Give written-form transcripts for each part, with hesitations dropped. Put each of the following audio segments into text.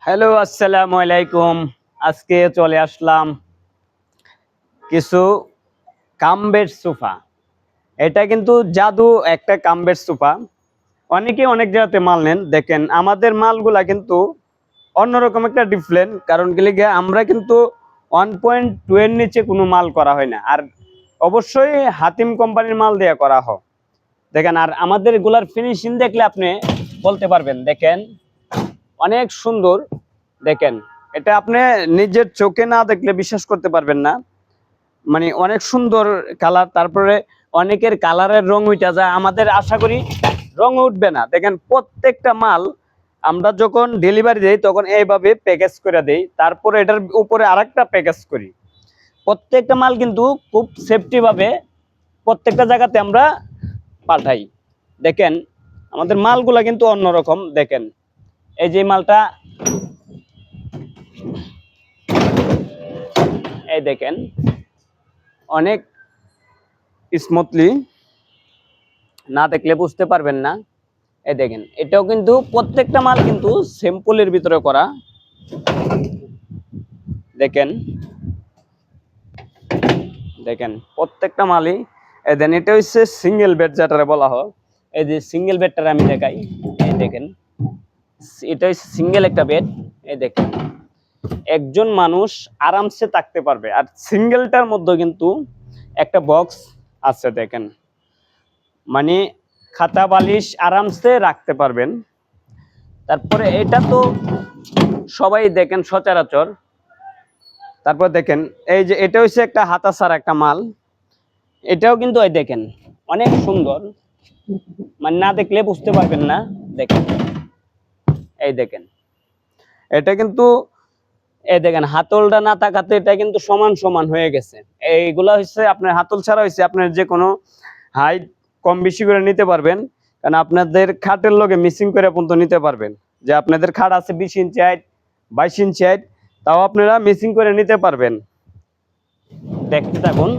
Hello, আসসালামু আলাইকুম। আজকে চলে আসলাম কিছু কাম বেড সোফা। এটা কিন্তু জাদু একটা কাম-বেড সোফা। অনেকে অনেক জায়গাতে মাল নেন। দেখেন আমাদের মালগুলা কিন্তু অন্যরকম একটা ডিফারেন্ট, কারণ কি লিগে আমরা কিন্তু 1.2 এর নিচে কোনো মাল করা হয় না, আর অবশ্যই হাতিম কোম্পানির মাল দিয়ে করা হয়। দেখেন, আর আমাদের এগুলার ফিনিশিং দেখলে আপনি বলতে পারবেন। দেখেন অনেক সুন্দর। দেখেন, এটা আপনি নিজের চোখে না দেখলে বিশ্বাস করতে পারবেন না। মানে অনেক সুন্দর কালার, তারপরে অনেকের কালারের রং উঠা যায়, আমাদের আশা করি রং উঠবে না। দেখেন প্রত্যেকটা মাল আমরা যখন ডেলিভারি দেই তখন এইভাবে প্যাকেজ করে দেই, তারপরে এটার উপরে আরেকটা প্যাকেজ করি। প্রত্যেকটা মাল কিন্তু খুব সেফটি ভাবে প্রত্যেকটা জায়গাতে আমরা পাঠাই। দেখেন আমাদের মালগুলা কিন্তু অন্যরকম। দেখেন এই যে মালটা, এই দেখেন অনেক স্মুথলি, না দেখলে বুঝতে পারবেন না। এই দেখেন এটাও কিন্তু প্রত্যেকটা মাল কিন্তু স্যাম্পলের ভিতরে করা। দেখেন দেখেন প্রত্যেকটা মালই। এই দেন এটা হচ্ছে সিঙ্গেল বেড, যেটা বলা হয়। এই যে সিঙ্গেল বেডটা আমি দেখাই। এই দেখেন এটা হচ্ছে সিঙ্গেল একটা বেড। এই দেখেন একজন মানুষ আরামসে থাকতে পারবে, আর সিঙ্গেলটার মধ্যে কিন্তু একটা বক্স আছে। দেখেন মানে খাতা বালিশ আরামসে রাখতে পারবেন। তারপরে এটা তো সবাই দেখেন সচরাচর। তারপর দেখেন এই যে এটা হচ্ছে একটা হাতা ছাড়া একটা মাল। এটাও কিন্তু এই দেখেন অনেক সুন্দর, মানে না দেখলে বুঝতে পারবেন না। দেখেন এই দেখেন এটা কিন্তু, এই দেখেন হাতলটা না তাকাতে এটা কিন্তু সমান সমান হয়ে গেছে। এইগুলা হচ্ছে আপনার হাতল ছাড়া হয়েছে আপনার যে কোনো হাইট কম বেশি করে নিতে পারবেন, কারণ আপনাদের খাটের লগে মিসিং করে পর্যন্ত নিতে পারবেন। যে আপনাদের খাট আছে 20 ইঞ্চি হাইট, 22 ইঞ্চি হাইট, তাও আপনারা মিসিং করে নিতে পারবেন। দেখতে থাকুন।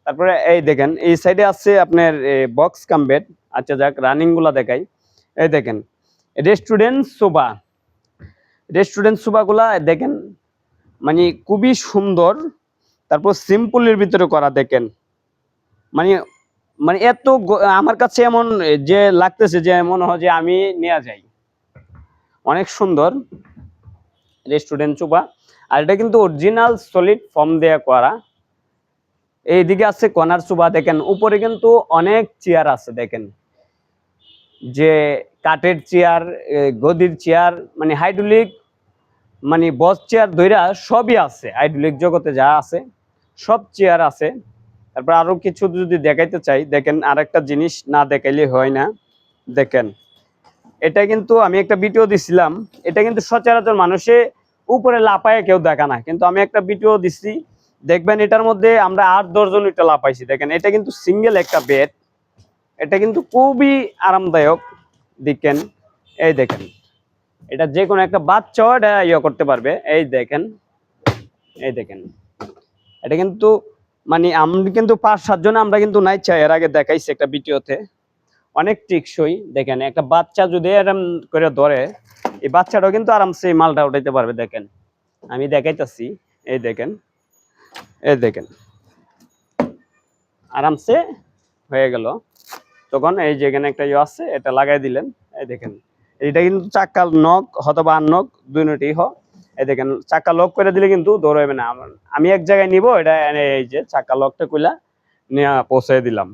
তারপরে এই দেখেন এই সাইডে আছে আপনার বক্স কাম বেড। আচ্ছা যাক, রানিং গুলা দেখাই। এই দেখেন রেস্টুরেন্ট সোফা গুলা দেখেন, মানে খুবই সুন্দর। তারপর সিম্পলের ভিতরে করা। দেখেন মানে মানে এত আমার কাছে এমন যে লাগতেছে যে মনে হয় যে আমি নিয়ে যাই। অনেক সুন্দর রেস্টুরেন্ট সোফা। আর এটা কিন্তু অরিজিনাল সলিড ফর্ম দিয়ে করা। এইদিকে আছে কর্নার সোফা। দেখেন উপরে কিন্তু অনেক চেয়ার আছে। দেখেন যে কাঠের চেয়ার, গদির চেয়ার, মানে হাইড্রোলিক, মানে বস চেয়ার ধইরা সবই আছে। হাইড্রোলিক জগতে যা আছে সব চেয়ার আছে। তারপর আরো কিছু যদি দেখাইতে চাই, দেখেন আরেকটা জিনিস না দেখাইলে হয় না। দেখেন এটা কিন্তু আমি একটা ভিডিও দিছিলাম। এটা কিন্তু সচরাচর মানুষে উপরে লাপায় কেউ দেখা না, কিন্তু আমি একটা ভিডিও দিছি, দেখবেন এটার মধ্যে আমরা 8-10 জন এটা লাপাইছি। দেখেন এটা কিন্তু সিঙ্গেল একটা বেড। এটা কিন্তু খুবই আরামদায়ক। দেখেন এই দেখেন এটা যে কোনো একটা বাচ্চাও এটা ইয়ে করতে পারবে। এই দেখেন এই দেখেন এটা কিন্তু, মানে আমরা কিন্তু 5-7 জন আমরা কিন্তু নাই চাই, এর আগে দেখাইছি একটা ভিডিওতে। অনেক টিকসই। দেখেন একটা বাচ্চা যদি এরকম করে ধরে, এই বাচ্চাটাও কিন্তু আরামসে এই মালটা উঠাইতে পারবে। দেখেন আমি দেখাইতেছি। এই দেখেন এই দেখেন আরামসে হয়ে গেল। তখন এই যে এখানে একটা ইয়ে আছে, এটা লাগাই দিলেন। এই দেখেন এটা কিন্তু চাক্কা নক অথবা আননক দুইটাই হয়। এই দেখেন চাক্কা লক করে দিলে কিন্তু দৌড়াবে না। আমি এক জায়গায় নিব, এটা এই যে চাক্কা লকটা কইলা নিয়ে পৌঁছে দিলাম।